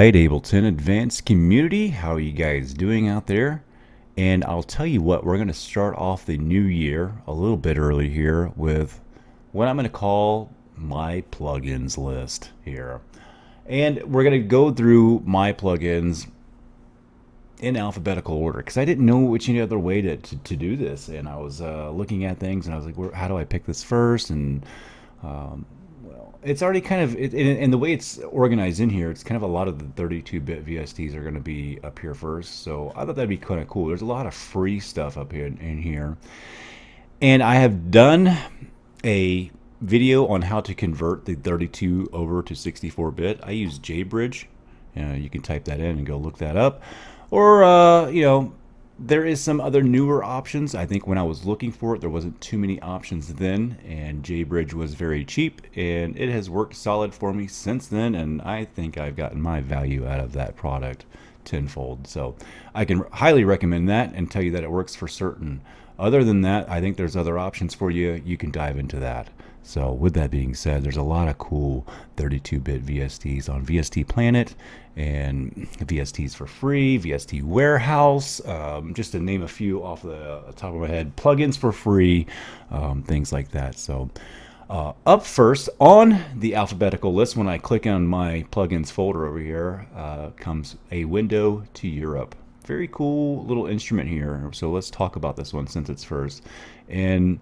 right, Ableton Advanced community, how are you guys doing out there? And I'll tell you what, we're going to start off the new year a little bit early here with what I'm going to call my plugins list here. And we're going to go through my plugins in alphabetical order because I didn't know which any other way to do this. And I was looking at things and I was like, how do I pick this first? And it's already kind of and the way it's organized in here, it's kind of a lot of the 32-bit VSTs are going to be up here first. So I thought that'd be kind of cool. There's a lot of free stuff up here in here, and I have done a video on how to convert the 32 over to 64-bit. I use JBridge. You can type that in and go look that up, or there is some other newer options. I think when I was looking for it, there wasn't too many options then, and JBridge was very cheap, and it has worked solid for me since then, and I think I've gotten my value out of that product tenfold. So I can highly recommend that and tell you that it works for certain. Other than that, I think there's other options for you. You can dive into that. So with that being said, there's a lot of cool 32-bit VSTs on VST Planet and VSTs for free, VST Warehouse, just to name a few off the top of my head, plugins for free, things like that. So up first on the alphabetical list, when I click on my plugins folder over here, comes a window to Europe. Very cool little instrument here. So let's talk about this one since it's first. And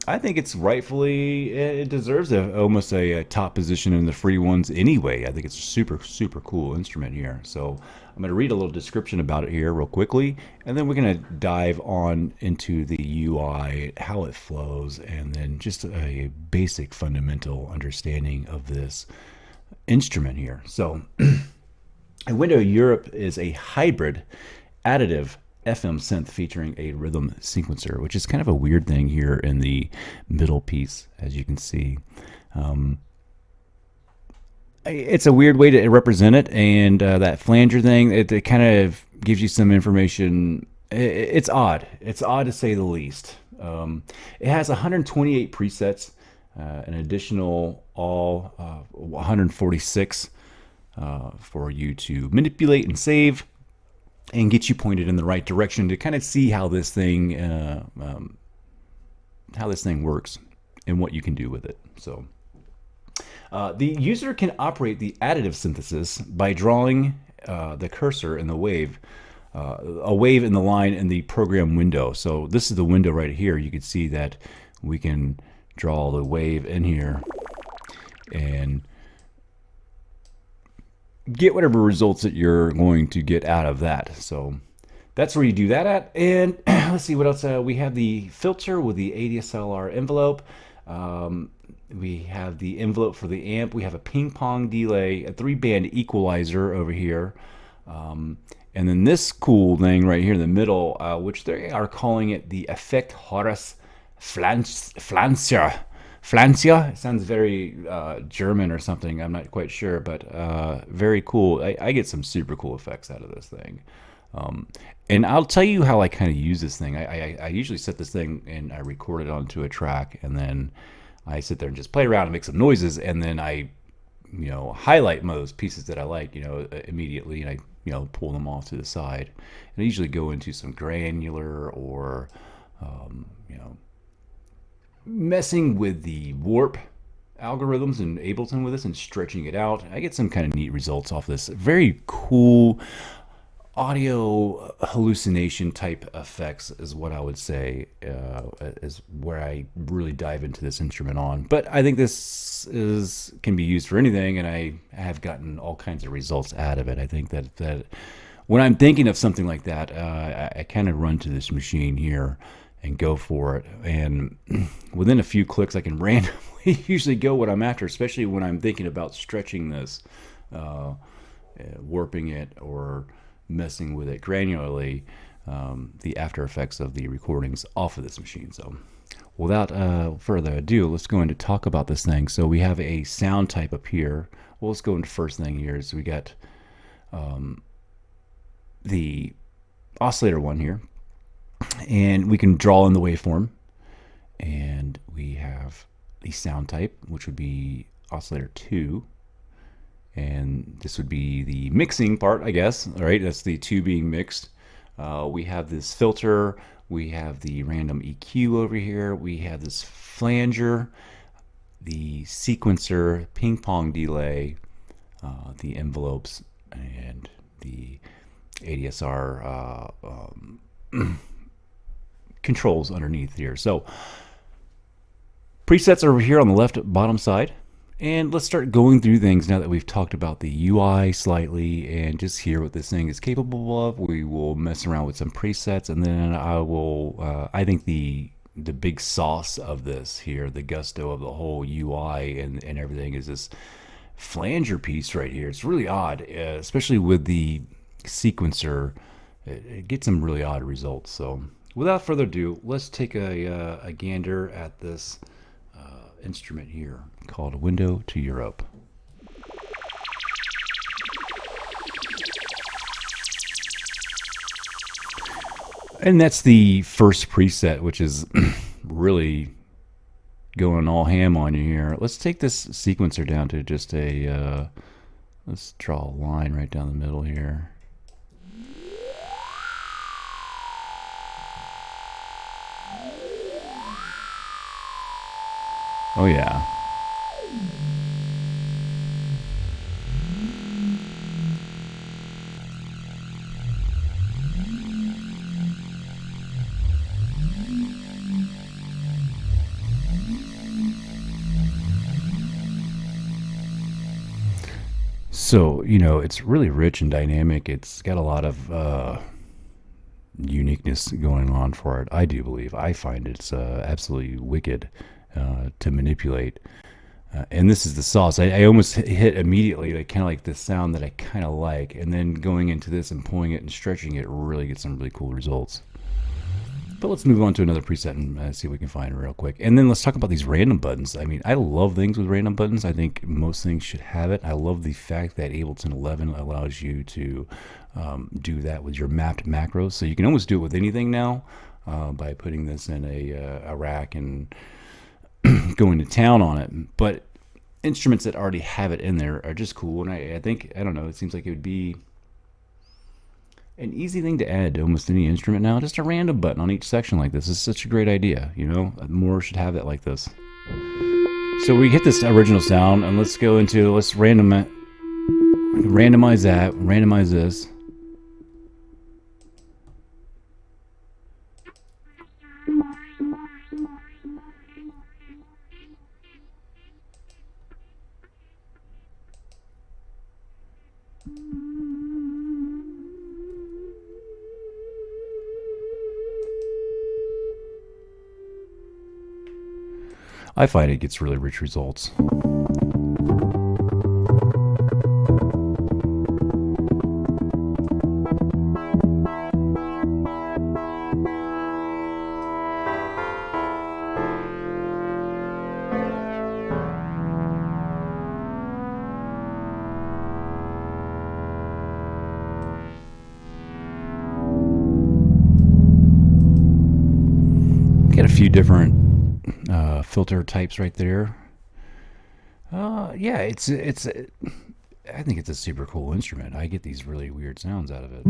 I think it's rightfully, it deserves almost a top position in the free ones anyway. I think it's a super, super cool instrument here. So I'm going to read a little description about it here real quickly, and then we're going to dive on into the UI, how it flows, and then just a basic fundamental understanding of this instrument here. So a window Europe is a hybrid additive FM synth featuring a rhythm sequencer, which is kind of a weird thing here in the middle piece, as you can see. It's a weird way to represent it, and that flanger thing, it kind of gives you some information. It's odd. It's odd to say the least. It has 128 presets, an additional 146 for you to manipulate and save, and get you pointed in the right direction to kind of see how this thing works and what you can do with it. So the user can operate the additive synthesis by drawing the cursor in the wave, a wave in the line in the program window. So this is the window right here. You can see that we can draw the wave in here and get whatever results that you're going to get out of that. So that's where you do that at. And let's see what else. We have the filter with the ADSRL envelope. We have the envelope for the amp. We have a ping-pong delay, a 3-band equalizer over here. And then this cool thing right here in the middle, which they are calling it the effect horus-flenzher. Flancia? It sounds very German or something. I'm not quite sure, but very cool. I get some super cool effects out of this thing. And I'll tell you how I kind of use this thing. I usually set this thing and I record it onto a track, and then I sit there and just play around and make some noises, and then I, highlight those pieces that I like, immediately, and I, pull them off to the side. And I usually go into some granular or, messing with the warp algorithms in Ableton with this and stretching it out. I get some kind of neat results off this. Very cool audio hallucination type effects is what I would say is where I really dive into this instrument on. But I think this can be used for anything, and I have gotten all kinds of results out of it. I think that when I'm thinking of something like that, I kind of run to this machine here and go for it, and within a few clicks I can randomly usually go what I'm after, especially when I'm thinking about stretching this, warping it, or messing with it granularly, the after effects of the recordings off of this machine. So without further ado, let's go into talk about this thing. So we have a sound type up here. Well, let's go into first thing here. So we got the oscillator one here, and we can draw in the waveform, and we have the sound type, which would be oscillator 2, and this would be the mixing part, I guess. All right, that's the two being mixed. We have this filter, we have the random EQ over here, we have this flanger, the sequencer, ping-pong delay, the envelopes, and the ADSR controls underneath here. So presets are over here on the left bottom side. And let's start going through things now that we've talked about the UI slightly and just hear what this thing is capable of. We will mess around with some presets, and then I will, I think the big sauce of this here, the gusto of the whole UI and everything, is this flanger piece right here. It's really odd, especially with the sequencer. It gets some really odd results. So without further ado, let's take a gander at this instrument here called Window to Europe. And that's the first preset, which is really going all ham on you here. Let's take this sequencer down to just a, let's draw a line right down the middle here. Oh yeah. So, you know, it's really rich and dynamic. It's got a lot of uniqueness going on for it. I do believe. I find it's absolutely wicked to manipulate. And this is the sauce. I almost hit immediately, like kind of like this sound that I kind of like, and then going into this and pulling it and stretching it really gets some really cool results. But let's move on to another preset and see what we can find real quick. And then let's talk about these random buttons. I mean, I love things with random buttons. I think most things should have it. I love the fact that Ableton 11 allows you to do that with your mapped macros. So you can almost do it with anything now by putting this in a rack and going to town on it. But instruments that already have it in there are just cool. And I think, I don't know, it seems like it would be an easy thing to add to almost any instrument now. Just a random button on each section like this is such a great idea. You know, more should have it like this. So we get this original sound, and let's go into, let's randomize that, randomize this. I find it gets really rich results. Got a few different filter types right there. Yeah, it's I think it's a super cool instrument. I get these really weird sounds out of it.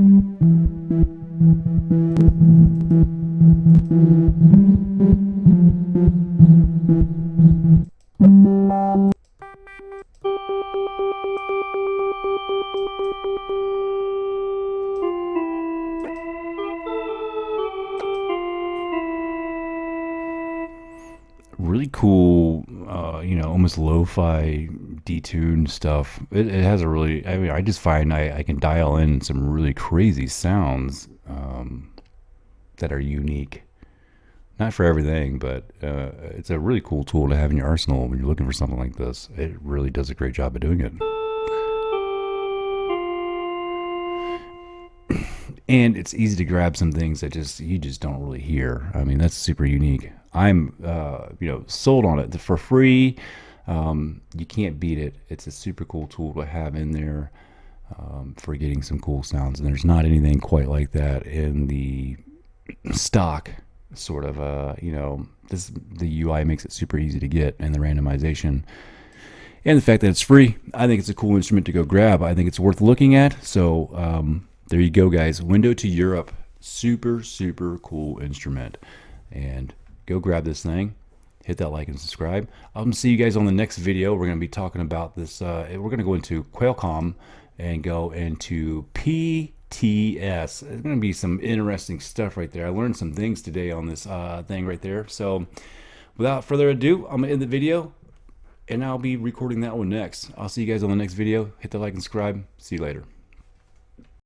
Really cool, you know, almost lo-fi detuned stuff. It has a really, I mean, I just find I can dial in some really crazy sounds that are unique. Not for everything, but it's a really cool tool to have in your arsenal when you're looking for something like this. It really does a great job of doing it. And it's easy to grab some things that you just don't really hear. I mean, that's super unique. I'm you know, sold on it for free. You can't beat it. It's a super cool tool to have in there for getting some cool sounds. And there's not anything quite like that in the stock sort of you know, the UI makes it super easy to get, and the randomization and the fact that it's free. I think it's a cool instrument to go grab. I think it's worth looking at. So there you go, guys. Window to Europe. Super, super cool instrument. And go grab this thing. Hit that like and subscribe. I'm going to see you guys on the next video. We're going to be talking about this. We're going to go into Qualcomm and go into PTS. There's going to be some interesting stuff right there. I learned some things today on this thing right there. So without further ado, I'm going to end the video, and I'll be recording that one next. I'll see you guys on the next video. Hit the like and subscribe. See you later.